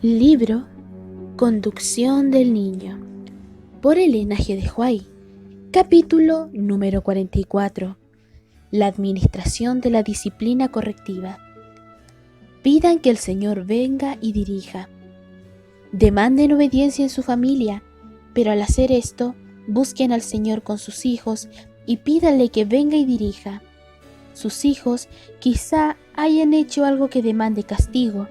Libro Conducción del Niño por Elena G. de Huay. Capítulo número 44. La administración de la disciplina correctiva. Pidan que el Señor venga y dirija. Demanden obediencia en su familia, pero al hacer esto, busquen al Señor con sus hijos y pídanle que venga y dirija. Sus hijos quizá hayan hecho algo que demande castigo,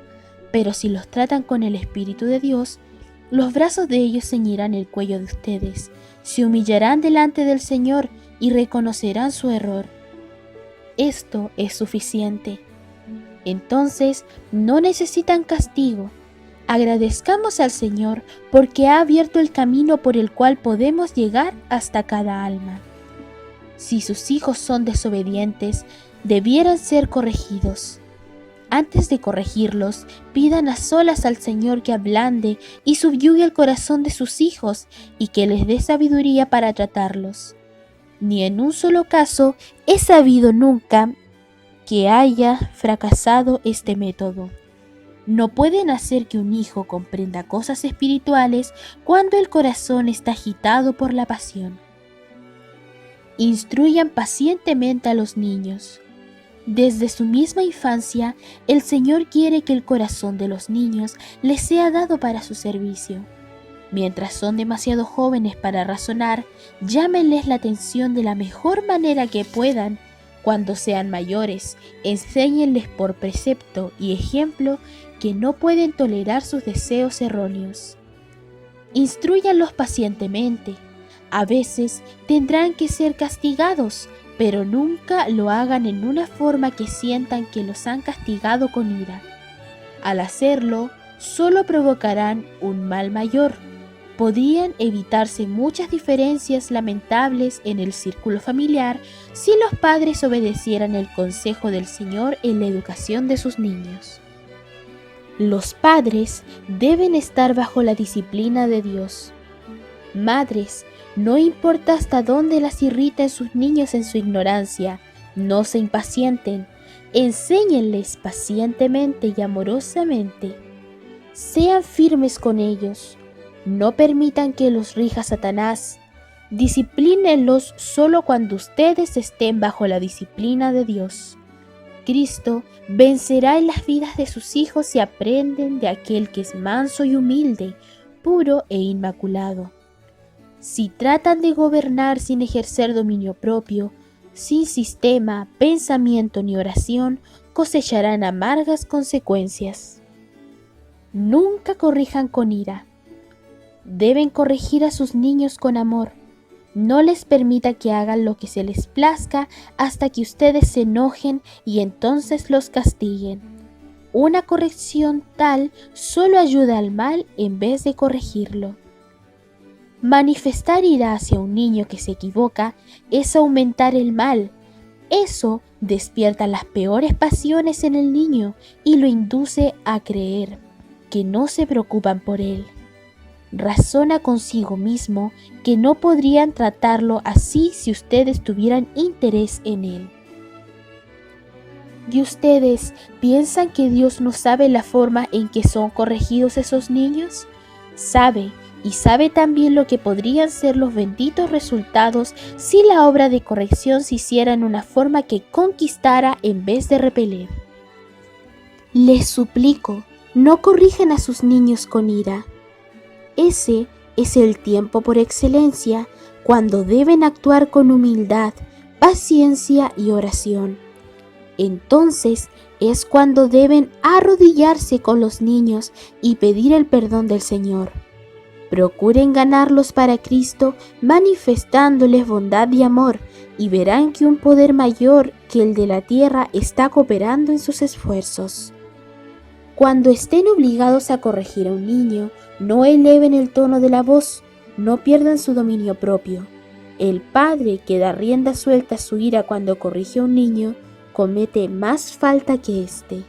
pero si los tratan con el Espíritu de Dios, los brazos de ellos ceñirán el cuello de ustedes, se humillarán delante del Señor y reconocerán su error. Esto es suficiente. Entonces no necesitan castigo. Agradezcamos al Señor porque ha abierto el camino por el cual podemos llegar hasta cada alma. Si sus hijos son desobedientes, debieran ser corregidos. Antes de corregirlos, pidan a solas al Señor que ablande y subyugue el corazón de sus hijos y que les dé sabiduría para tratarlos. Ni en un solo caso he sabido nunca que haya fracasado este método. No pueden hacer que un hijo comprenda cosas espirituales cuando el corazón está agitado por la pasión. Instruyan pacientemente a los niños. Desde su misma infancia, el Señor quiere que el corazón de los niños les sea dado para su servicio. Mientras son demasiado jóvenes para razonar, llámenles la atención de la mejor manera que puedan. Cuando sean mayores, enséñenles por precepto y ejemplo que no pueden tolerar sus deseos erróneos. Instrúyanlos pacientemente. A veces tendrán que ser castigados, pero nunca lo hagan en una forma que sientan que los han castigado con ira. Al hacerlo, solo provocarán un mal mayor. Podrían evitarse muchas diferencias lamentables en el círculo familiar si los padres obedecieran el consejo del Señor en la educación de sus niños. Los padres deben estar bajo la disciplina de Dios. Madres, no importa hasta dónde las irriten sus niños en su ignorancia, no se impacienten, enséñenles pacientemente y amorosamente. Sean firmes con ellos, no permitan que los rija Satanás, disciplínenlos solo cuando ustedes estén bajo la disciplina de Dios. Cristo vencerá en las vidas de sus hijos si aprenden de aquel que es manso y humilde, puro e inmaculado. Si tratan de gobernar sin ejercer dominio propio, sin sistema, pensamiento ni oración, cosecharán amargas consecuencias. Nunca corrijan con ira. Deben corregir a sus niños con amor. No les permita que hagan lo que se les plazca hasta que ustedes se enojen y entonces los castiguen. Una corrección tal solo ayuda al mal en vez de corregirlo. Manifestar ira hacia un niño que se equivoca es aumentar el mal. Eso despierta las peores pasiones en el niño y lo induce a creer que no se preocupan por él. Razona consigo mismo que no podrían tratarlo así si ustedes tuvieran interés en él. ¿Y ustedes piensan que Dios no sabe la forma en que son corregidos esos niños? Sabe, y sabe también lo que podrían ser los benditos resultados si la obra de corrección se hiciera en una forma que conquistara en vez de repeler. Les suplico, no corrijan a sus niños con ira. Ese es el tiempo por excelencia cuando deben actuar con humildad, paciencia y oración. Entonces es cuando deben arrodillarse con los niños y pedir el perdón del Señor. Procuren ganarlos para Cristo manifestándoles bondad y amor y verán que un poder mayor que el de la tierra está cooperando en sus esfuerzos. Cuando estén obligados a corregir a un niño, no eleven el tono de la voz, no pierdan su dominio propio. El padre que da rienda suelta a su ira cuando corrige a un niño comete más falta que éste.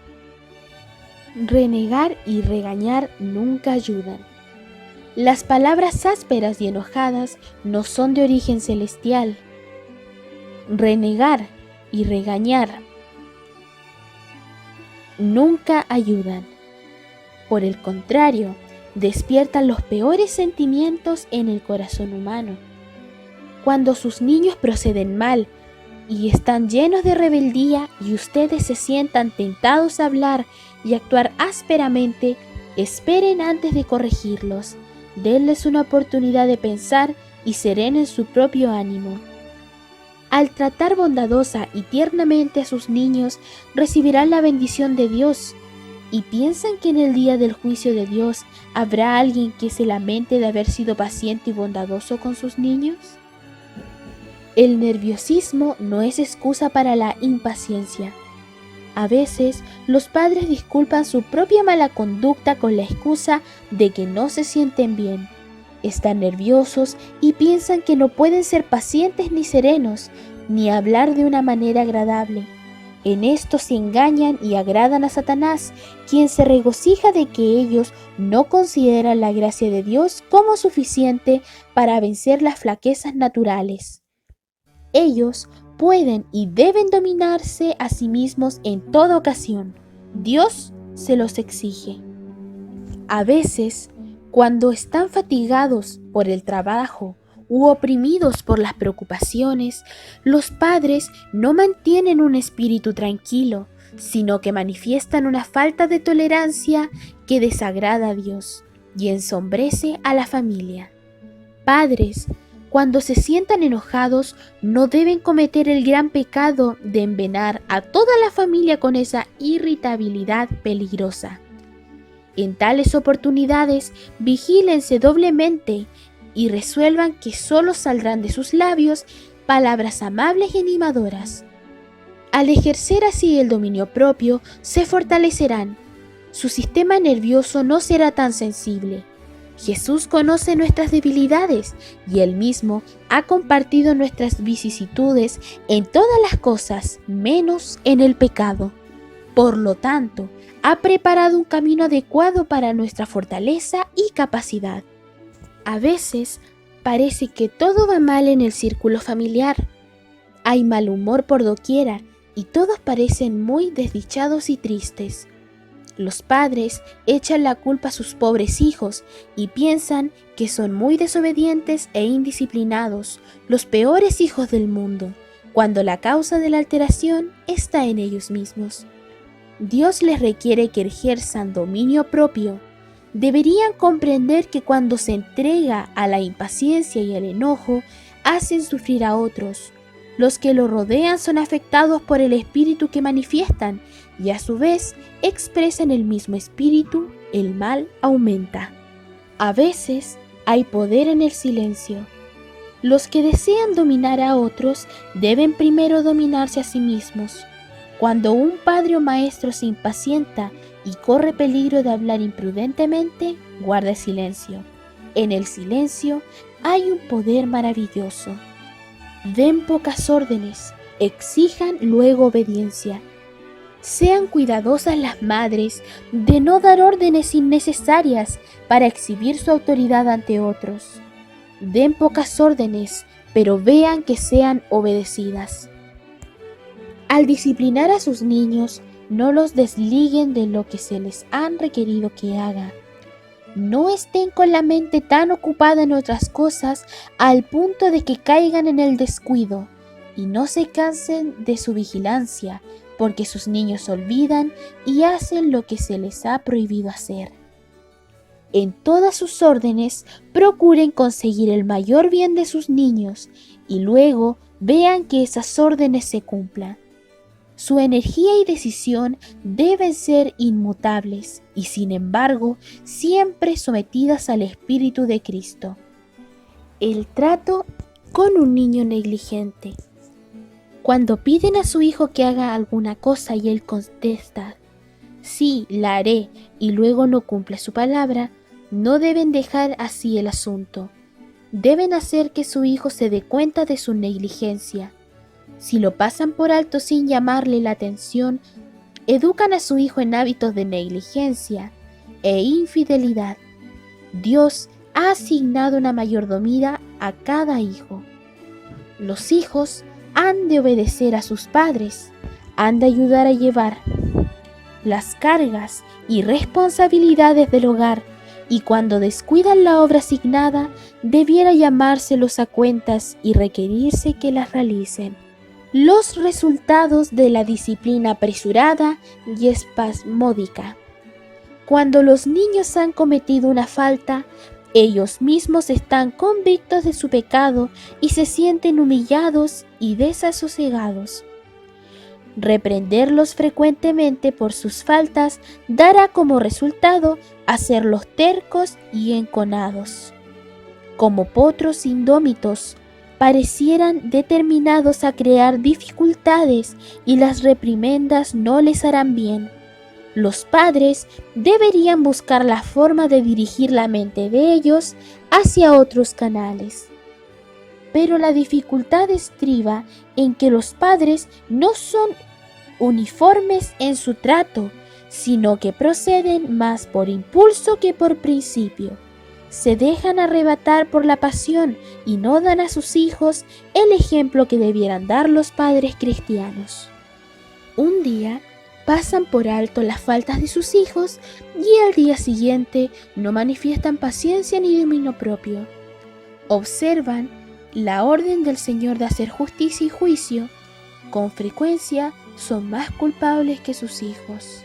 Renegar y regañar nunca ayudan. Las palabras ásperas y enojadas no son de origen celestial. Renegar y regañar nunca ayudan. Por el contrario, despiertan los peores sentimientos en el corazón humano. Cuando sus niños proceden mal y están llenos de rebeldía y ustedes se sientan tentados a hablar y actuar ásperamente, esperen antes de corregirlos. Denles una oportunidad de pensar y serenen su propio ánimo. Al tratar bondadosa y tiernamente a sus niños, recibirán la bendición de Dios. ¿Y piensan que en el día del juicio de Dios habrá alguien que se lamente de haber sido paciente y bondadoso con sus niños? El nerviosismo no es excusa para la impaciencia. A veces, los padres disculpan su propia mala conducta con la excusa de que no se sienten bien. Están nerviosos y piensan que no pueden ser pacientes ni serenos, ni hablar de una manera agradable. En esto se engañan y agradan a Satanás, quien se regocija de que ellos no consideran la gracia de Dios como suficiente para vencer las flaquezas naturales. Ellos pueden y deben dominarse a sí mismos en toda ocasión. Dios se los exige. A veces, cuando están fatigados por el trabajo u oprimidos por las preocupaciones, los padres no mantienen un espíritu tranquilo, sino que manifiestan una falta de tolerancia que desagrada a Dios y ensombrece a la familia. Padres, cuando se sientan enojados, no deben cometer el gran pecado de envenenar a toda la familia con esa irritabilidad peligrosa. En tales oportunidades, vigílense doblemente y resuelvan que solo saldrán de sus labios palabras amables y animadoras. Al ejercer así el dominio propio, se fortalecerán. Su sistema nervioso no será tan sensible. Jesús conoce nuestras debilidades y Él mismo ha compartido nuestras vicisitudes en todas las cosas, menos en el pecado. Por lo tanto, ha preparado un camino adecuado para nuestra fortaleza y capacidad. A veces parece que todo va mal en el círculo familiar. Hay mal humor por doquiera y todos parecen muy desdichados y tristes. Los padres echan la culpa a sus pobres hijos y piensan que son muy desobedientes e indisciplinados, los peores hijos del mundo, cuando la causa de la alteración está en ellos mismos. Dios les requiere que ejerzan dominio propio. Deberían comprender que cuando se entrega a la impaciencia y el enojo, hacen sufrir a otros. Los que lo rodean son afectados por el espíritu que manifiestan y a su vez expresan el mismo espíritu, el mal aumenta. A veces hay poder en el silencio. Los que desean dominar a otros deben primero dominarse a sí mismos. Cuando un padre o maestro se impacienta y corre peligro de hablar imprudentemente, guarda silencio. En el silencio hay un poder maravilloso. Den pocas órdenes, exijan luego obediencia. Sean cuidadosas las madres de no dar órdenes innecesarias para exhibir su autoridad ante otros. Den pocas órdenes, pero vean que sean obedecidas. Al disciplinar a sus niños, no los desliguen de lo que se les han requerido que hagan. No estén con la mente tan ocupada en otras cosas al punto de que caigan en el descuido y no se cansen de su vigilancia, porque sus niños olvidan y hacen lo que se les ha prohibido hacer. En todas sus órdenes, procuren conseguir el mayor bien de sus niños y luego vean que esas órdenes se cumplan. Su energía y decisión deben ser inmutables y, sin embargo, siempre sometidas al Espíritu de Cristo. El trato con un niño negligente. Cuando piden a su hijo que haga alguna cosa y él contesta, sí, la haré, y luego no cumple su palabra, no deben dejar así el asunto. Deben hacer que su hijo se dé cuenta de su negligencia. Si lo pasan por alto sin llamarle la atención, educan a su hijo en hábitos de negligencia e infidelidad. Dios ha asignado una mayordomía a cada hijo. Los hijos han de obedecer a sus padres, han de ayudar a llevar las cargas y responsabilidades del hogar, y cuando descuidan la obra asignada, debiera llamárselos a cuentas y requerirse que las realicen. Los resultados de la disciplina apresurada y espasmódica. Cuando los niños han cometido una falta, ellos mismos están convictos de su pecado y se sienten humillados y desasosegados. Reprenderlos frecuentemente por sus faltas dará como resultado hacerlos tercos y enconados. Como potros indómitos, parecieran determinados a crear dificultades y las reprimendas no les harán bien. Los padres deberían buscar la forma de dirigir la mente de ellos hacia otros canales. Pero la dificultad estriba en que los padres no son uniformes en su trato, sino que proceden más por impulso que por principio. Se dejan arrebatar por la pasión y no dan a sus hijos el ejemplo que debieran dar los padres cristianos. Un día pasan por alto las faltas de sus hijos y al día siguiente no manifiestan paciencia ni dominio propio. Observan la orden del Señor de hacer justicia y juicio. Con frecuencia son más culpables que sus hijos.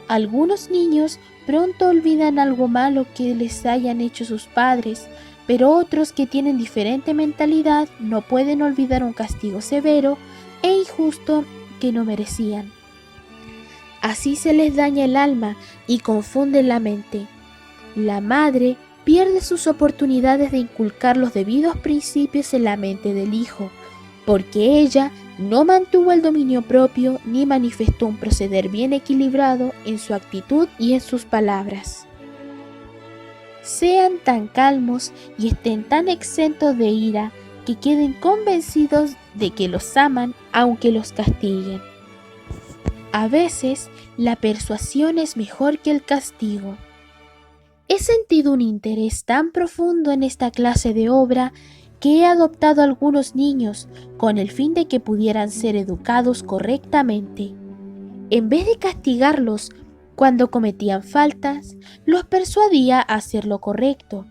Algunos niños pronto olvidan algo malo que les hayan hecho sus padres, pero otros que tienen diferente mentalidad no pueden olvidar un castigo severo e injusto que no merecían. Así se les daña el alma y confunde la mente. La madre pierde sus oportunidades de inculcar los debidos principios en la mente del hijo, porque ella no mantuvo el dominio propio ni manifestó un proceder bien equilibrado en su actitud y en sus palabras. Sean tan calmos y estén tan exentos de ira que queden convencidos de que los aman aunque los castiguen. A veces, la persuasión es mejor que el castigo. He sentido un interés tan profundo en esta clase de obra que he adoptado a algunos niños con el fin de que pudieran ser educados correctamente. En vez de castigarlos cuando cometían faltas, los persuadía a hacer lo correcto.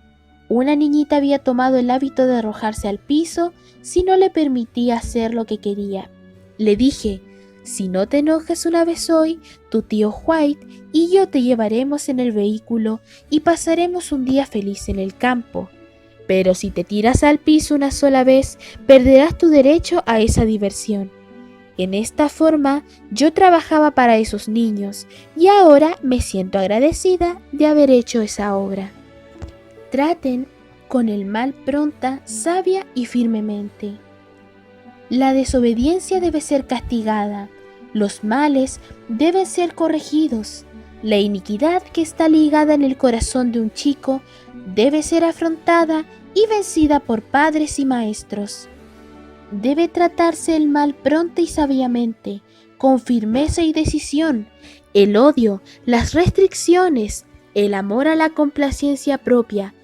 Una niñita había tomado el hábito de arrojarse al piso si no le permitía hacer lo que quería. Le dije: si no te enojes una vez hoy, tu tío White y yo te llevaremos en el vehículo y pasaremos un día feliz en el campo. Pero si te tiras al piso una sola vez, perderás tu derecho a esa diversión. En esta forma, yo trabajaba para esos niños y ahora me siento agradecida de haber hecho esa obra. Traten con el mal pronta, sabia y firmemente. La desobediencia debe ser castigada, los males deben ser corregidos, la iniquidad que está ligada en el corazón de un chico debe ser afrontada y vencida por padres y maestros. Debe tratarse el mal pronto y sabiamente, con firmeza y decisión. El odio, las restricciones, el amor a la complacencia propia,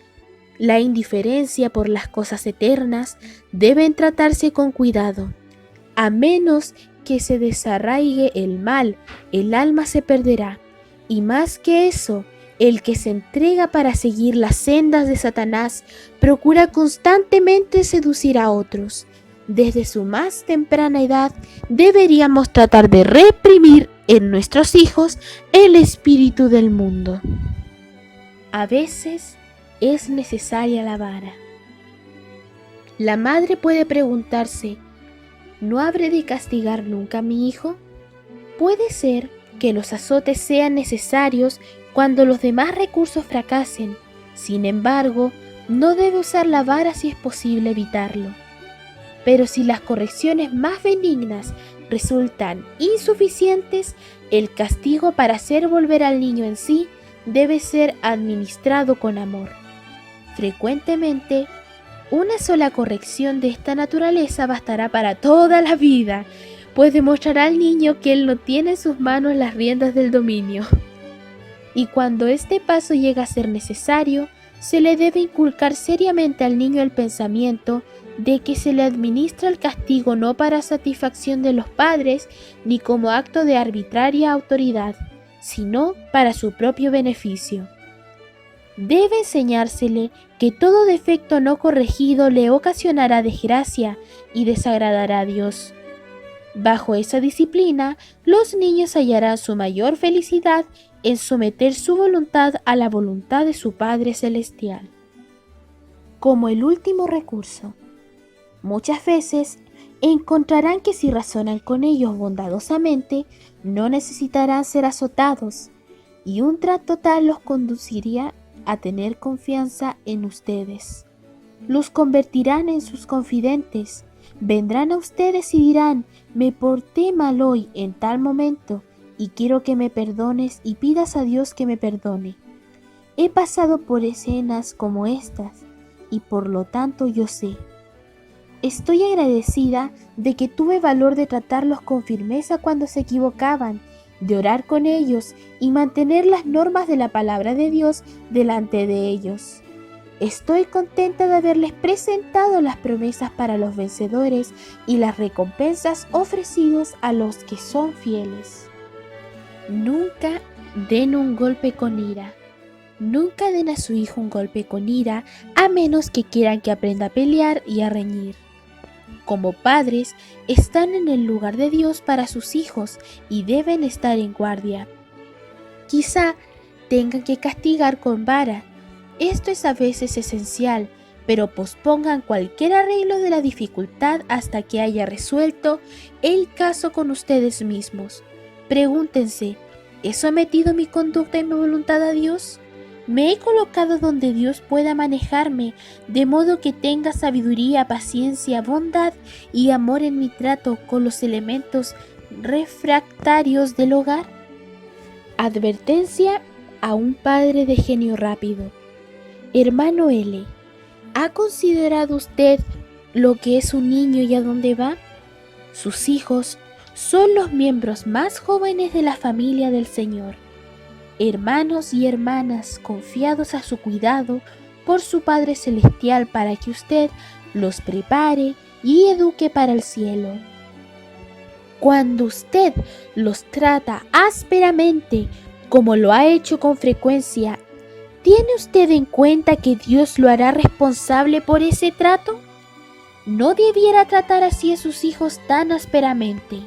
la indiferencia por las cosas eternas deben tratarse con cuidado. A menos que se desarraigue el mal, el alma se perderá. Y más que eso, el que se entrega para seguir las sendas de Satanás procura constantemente seducir a otros. Desde su más temprana edad deberíamos tratar de reprimir en nuestros hijos el espíritu del mundo. A veces es necesaria la vara. La madre puede preguntarse: ¿no habré de castigar nunca a mi hijo? Puede ser que los azotes sean necesarios cuando los demás recursos fracasen. Sin embargo, no debe usar la vara si es posible evitarlo. Pero si las correcciones más benignas resultan insuficientes, el castigo para hacer volver al niño en sí debe ser administrado con amor. Frecuentemente, una sola corrección de esta naturaleza bastará para toda la vida, pues demostrará al niño que él no tiene en sus manos las riendas del dominio. Y cuando este paso llega a ser necesario, Se le debe inculcar seriamente al niño el pensamiento de que se le administra el castigo no para satisfacción de los padres ni como acto de arbitraria autoridad, sino para su propio beneficio. Debe enseñársele que todo defecto no corregido le ocasionará desgracia y desagradará a Dios. Bajo esa disciplina, los niños hallarán su mayor felicidad en someter su voluntad a la voluntad de su Padre Celestial. Como el último recurso, muchas veces encontrarán que si razonan con ellos bondadosamente, no necesitarán ser azotados, y un trato tal los conduciría a tener confianza en ustedes. Los convertirán en sus confidentes. Vendrán a ustedes y dirán: me porté mal hoy en tal momento y quiero que me perdones y pidas a Dios que me perdone. He pasado por escenas como estas y por lo tanto yo sé. Estoy agradecida de que tuve valor de tratarlos con firmeza cuando se equivocaban, de orar con ellos y mantener las normas de la palabra de Dios delante de ellos. Estoy contenta de haberles presentado las promesas para los vencedores y las recompensas ofrecidas a los que son fieles. Nunca den un golpe con ira. Nunca den a su hijo un golpe con ira, a menos que quieran que aprenda a pelear y a reñir. Como padres, están en el lugar de Dios para sus hijos y deben estar en guardia. Quizá tengan que castigar con vara. Esto es a veces esencial, pero pospongan cualquier arreglo de la dificultad hasta que haya resuelto el caso con ustedes mismos. Pregúntense: ¿he sometido mi conducta y mi voluntad a Dios? ¿Me he colocado donde Dios pueda manejarme, de modo que tenga sabiduría, paciencia, bondad y amor en mi trato con los elementos refractarios del hogar? Advertencia a un padre de genio rápido. Hermano L., ¿ha considerado usted lo que es un niño y a dónde va? Sus hijos son los miembros más jóvenes de la familia del Señor, hermanos y hermanas confiados a su cuidado por su Padre Celestial para que usted los prepare y eduque para el cielo. Cuando usted los trata ásperamente, como lo ha hecho con frecuencia, ¿tiene usted en cuenta que Dios lo hará responsable por ese trato? No debiera tratar así a sus hijos tan ásperamente.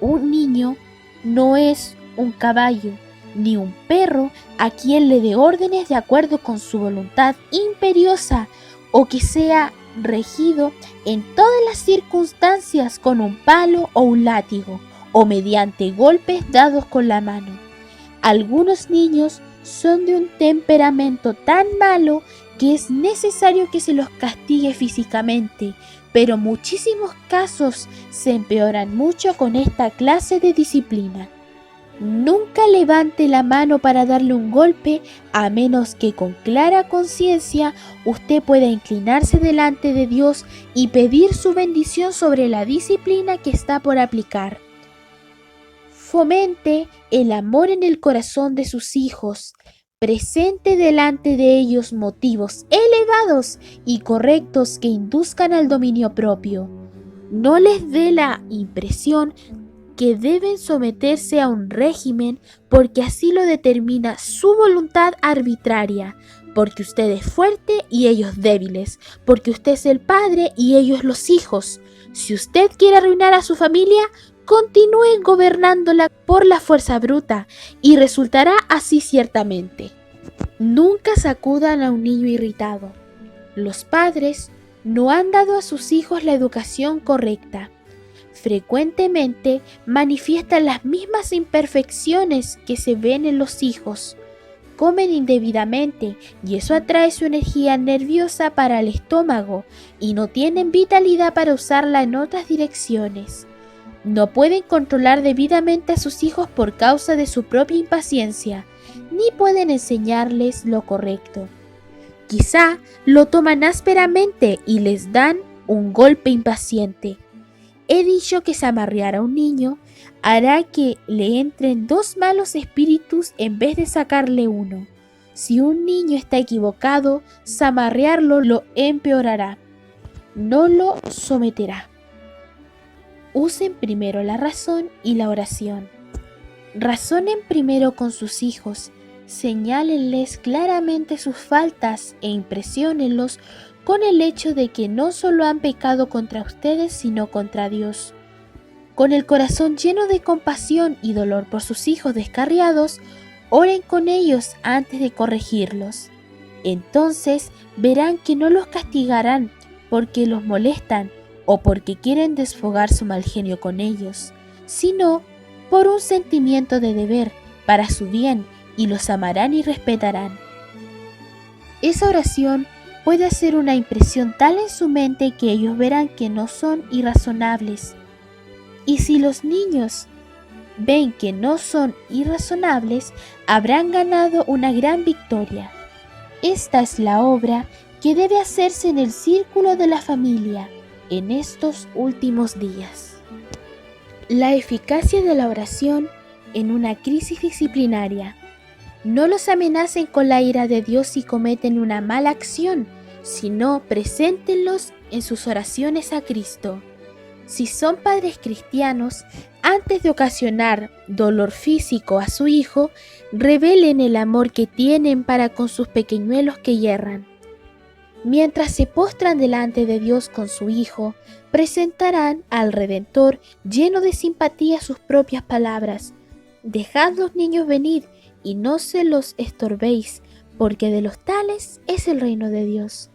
Un niño no es un caballo ni un perro a quien le dé órdenes de acuerdo con su voluntad imperiosa o que sea regido en todas las circunstancias con un palo o un látigo o mediante golpes dados con la mano. Algunos niños son de un temperamento tan malo que es necesario que se los castigue físicamente, pero muchísimos casos se empeoran mucho con esta clase de disciplina. Nunca levante la mano para darle un golpe, a menos que con clara conciencia usted pueda inclinarse delante de Dios y pedir su bendición sobre la disciplina que está por aplicar. Fomente el amor en el corazón de sus hijos. Presente delante de ellos motivos elevados y correctos que induzcan al dominio propio. No les dé la impresión que deben someterse a un régimen porque así lo determina su voluntad arbitraria, porque usted es fuerte y ellos débiles, porque usted es el padre y ellos los hijos. Si usted quiere arruinar a su familia, continúen gobernándola por la fuerza bruta y resultará así ciertamente. Nunca sacudan a un niño irritado. Los padres no han dado a sus hijos la educación correcta. Frecuentemente manifiestan las mismas imperfecciones que se ven en los hijos. Comen indebidamente y eso atrae su energía nerviosa para el estómago y no tienen vitalidad para usarla en otras direcciones. No pueden controlar debidamente a sus hijos por causa de su propia impaciencia, ni pueden enseñarles lo correcto. Quizá lo toman ásperamente y les dan un golpe impaciente. He dicho que zamarrear a un niño hará que le entren dos malos espíritus en vez de sacarle uno. Si un niño está equivocado, zamarrearlo lo empeorará, no lo someterá. Usen primero la razón y la oración. Razonen primero con sus hijos, señálenles claramente sus faltas e impresiónenlos con el hecho de que no solo han pecado contra ustedes, sino contra Dios. Con el corazón lleno de compasión y dolor por sus hijos descarriados, oren con ellos antes de corregirlos. Entonces verán que no los castigarán porque los molestan o porque quieren desfogar su mal genio con ellos, sino por un sentimiento de deber para su bien, y los amarán y respetarán. Esa oración puede hacer una impresión tal en su mente que ellos verán que no son irrazonables. Y si los niños ven que no son irrazonables, habrán ganado una gran victoria. Esta es la obra que debe hacerse en el círculo de la familia en estos últimos días. La eficacia de la oración en una crisis disciplinaria. No los amenacen con la ira de Dios si cometen una mala acción, sino preséntenlos en sus oraciones a Cristo. Si son padres cristianos, antes de ocasionar dolor físico a su hijo, revelen el amor que tienen para con sus pequeñuelos que yerran. Mientras se postran delante de Dios con su hijo, presentarán al Redentor lleno de simpatía sus propias palabras. Dejad los niños venid y no se los estorbéis, porque de los tales es el reino de Dios.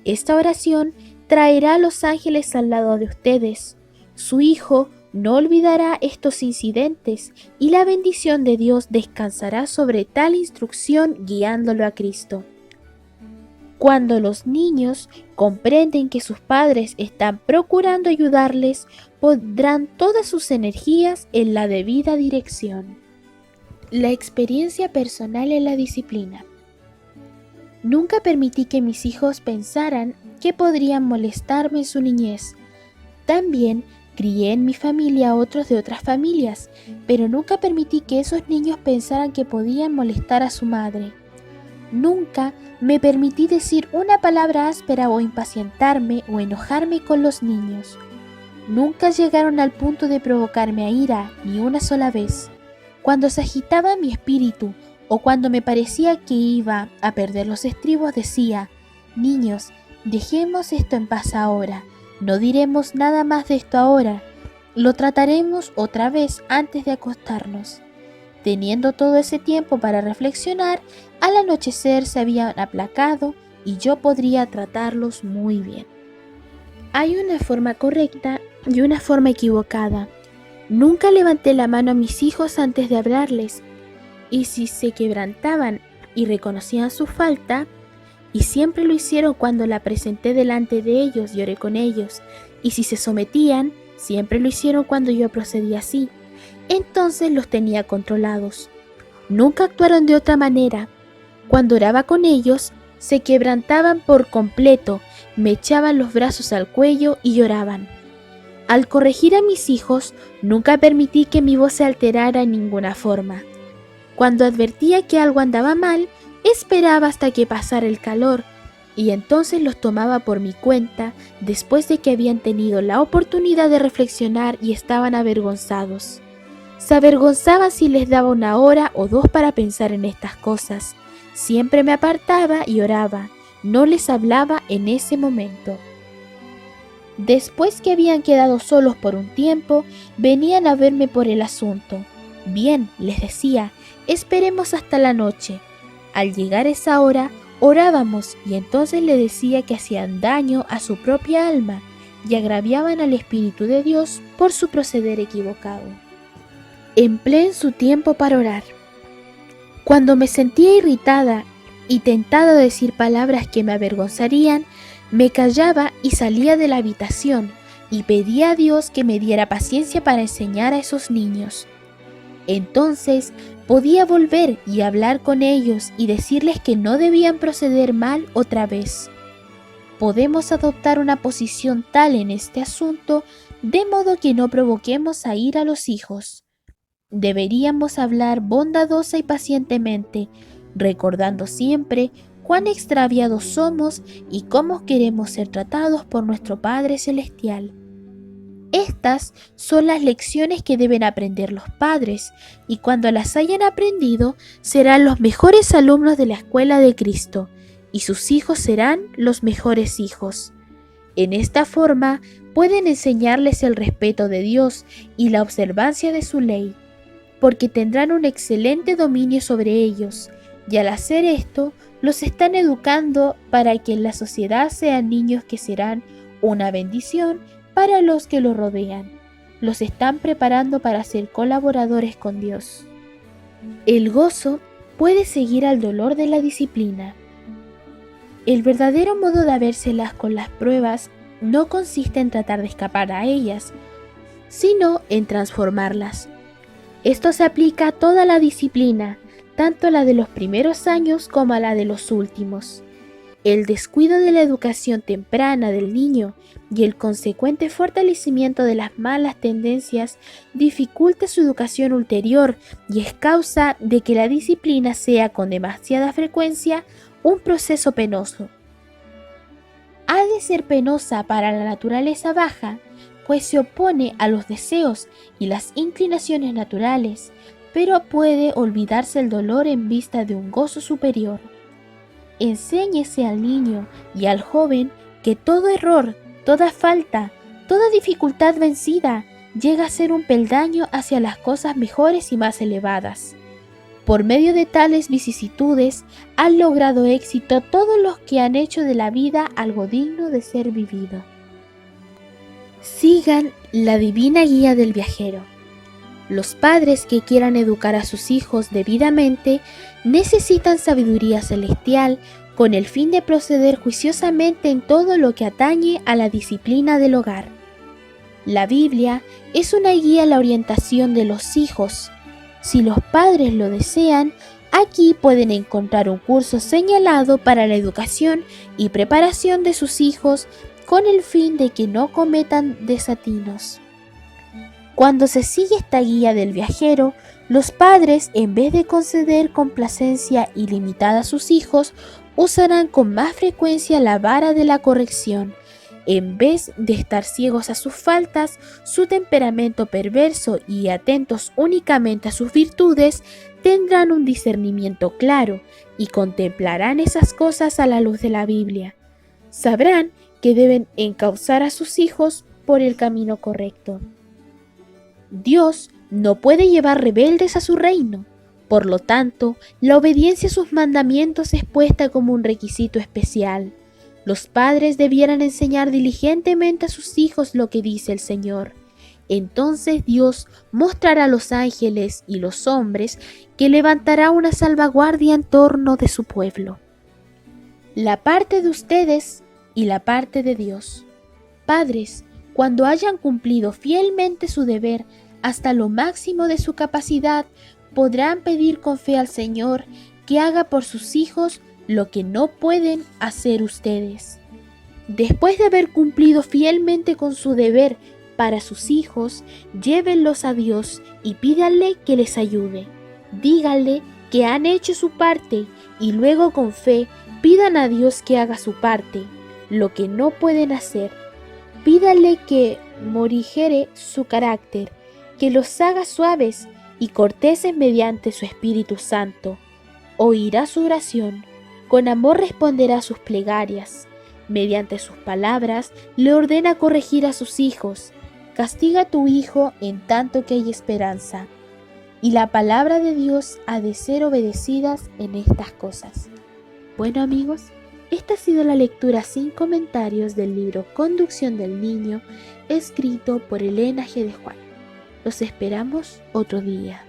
Esta oración traerá a los ángeles al lado de ustedes. Su hijo no olvidará estos incidentes y la bendición de Dios descansará sobre tal instrucción guiándolo a Cristo. Cuando los niños comprenden que sus padres están procurando ayudarles, pondrán todas sus energías en la debida dirección. La experiencia personal en la disciplina. Nunca permití que mis hijos pensaran que podrían molestarme en su niñez. También crié en mi familia a otros de otras familias, pero nunca permití que esos niños pensaran que podían molestar a su madre. Nunca me permití decir una palabra áspera o impacientarme o enojarme con los niños. Nunca llegaron al punto de provocarme a ira ni una sola vez. Cuando se agitaba mi espíritu o cuando me parecía que iba a perder los estribos, decía: niños, dejemos esto en paz ahora, no diremos nada más de esto ahora, lo trataremos otra vez antes de acostarnos. Teniendo todo ese tiempo para reflexionar, al anochecer se habían aplacado y yo podría tratarlos muy bien. Hay una forma correcta y una forma equivocada. Nunca levanté la mano a mis hijos antes de hablarles, y si se quebrantaban y reconocían su falta, y siempre lo hicieron cuando la presenté delante de ellos y oré con ellos, y si se sometían, siempre lo hicieron cuando yo procedí así. Entonces los tenía controlados. Nunca actuaron de otra manera. Cuando oraba con ellos, se quebrantaban por completo, me echaban los brazos al cuello y lloraban. Al corregir a mis hijos, nunca permití que mi voz se alterara en ninguna forma. Cuando advertía que algo andaba mal, esperaba hasta que pasara el calor, y entonces los tomaba por mi cuenta después de que habían tenido la oportunidad de reflexionar y estaban avergonzados. Se avergonzaban si les daba 1 hora o 2 para pensar en estas cosas. Siempre me apartaba y oraba, no les hablaba en ese momento. Después que habían quedado solos por un tiempo, venían a verme por el asunto. Bien, les decía, esperemos hasta la noche. Al llegar esa hora, orábamos y entonces le decía que hacían daño a su propia alma y agraviaban al Espíritu de Dios por su proceder equivocado. Empleen su tiempo para orar. Cuando me sentía irritada y tentada a decir palabras que me avergonzarían, me callaba y salía de la habitación y pedía a Dios que me diera paciencia para enseñar a esos niños. Entonces podía volver y hablar con ellos y decirles que no debían proceder mal otra vez. Podemos adoptar una posición tal en este asunto de modo que no provoquemos a ira a los hijos. Deberíamos hablar bondadosa y pacientemente, recordando siempre cuán extraviados somos y cómo queremos ser tratados por nuestro Padre Celestial. Estas son las lecciones que deben aprender los padres, y cuando las hayan aprendido, serán los mejores alumnos de la escuela de Cristo, y sus hijos serán los mejores hijos. En esta forma, pueden enseñarles el respeto de Dios y la observancia de su ley, porque tendrán un excelente dominio sobre ellos, y al hacer esto, los están educando para que en la sociedad sean niños que serán una bendición para los que los rodean. Los están preparando para ser colaboradores con Dios. El gozo puede seguir al dolor de la disciplina. El verdadero modo de habérselas con las pruebas no consiste en tratar de escapar a ellas, sino en transformarlas. Esto se aplica a toda la disciplina, tanto a la de los primeros años como a la de los últimos. El descuido de la educación temprana del niño y el consecuente fortalecimiento de las malas tendencias dificulta su educación ulterior y es causa de que la disciplina sea con demasiada frecuencia un proceso penoso. Ha de ser penosa para la naturaleza baja, pues se opone a los deseos y las inclinaciones naturales, pero puede olvidarse el dolor en vista de un gozo superior. Enséñese al niño y al joven que todo error, toda falta, toda dificultad vencida llega a ser un peldaño hacia las cosas mejores y más elevadas. Por medio de tales vicisitudes han logrado éxito todos los que han hecho de la vida algo digno de ser vivido. Sigan la divina guía del viajero. Los padres que quieran educar a sus hijos debidamente necesitan sabiduría celestial con el fin de proceder juiciosamente en todo lo que atañe a la disciplina del hogar. La Biblia es una guía a la orientación de los hijos. Si los padres lo desean, aquí pueden encontrar un curso señalado para la educación y preparación de sus hijos con el fin de que no cometan desatinos. Cuando se sigue esta guía del viajero, los padres, en vez de conceder complacencia ilimitada a sus hijos, usarán con más frecuencia la vara de la corrección. En vez de estar ciegos a sus faltas, su temperamento perverso y atentos únicamente a sus virtudes, tendrán un discernimiento claro y contemplarán esas cosas a la luz de la Biblia. Sabrán que deben encauzar a sus hijos por el camino correcto. Dios no puede llevar rebeldes a su reino. Por lo tanto, la obediencia a sus mandamientos es puesta como un requisito especial. Los padres debieran enseñar diligentemente a sus hijos lo que dice el Señor. Entonces Dios mostrará a los ángeles y los hombres que levantará una salvaguardia en torno de su pueblo. La parte de ustedes y la parte de Dios. Padres, cuando hayan cumplido fielmente su deber hasta lo máximo de su capacidad, podrán pedir con fe al Señor que haga por sus hijos lo que no pueden hacer ustedes. Después de haber cumplido fielmente con su deber para sus hijos, llévenlos a Dios y pídanle que les ayude. Díganle que han hecho su parte y luego con fe pidan a Dios que haga su parte, lo que no pueden hacer. Pídanle que morigere su carácter, que los haga suaves y corteses mediante su Espíritu Santo. Oirá su oración, con amor responderá a sus plegarias. Mediante sus palabras le ordena corregir a sus hijos. Castiga a tu hijo en tanto que hay esperanza. Y la palabra de Dios ha de ser obedecidas en estas cosas. Bueno amigos, esta ha sido la lectura sin comentarios del libro Conducción del Niño, escrito por Elena G. de Juan. Los esperamos otro día.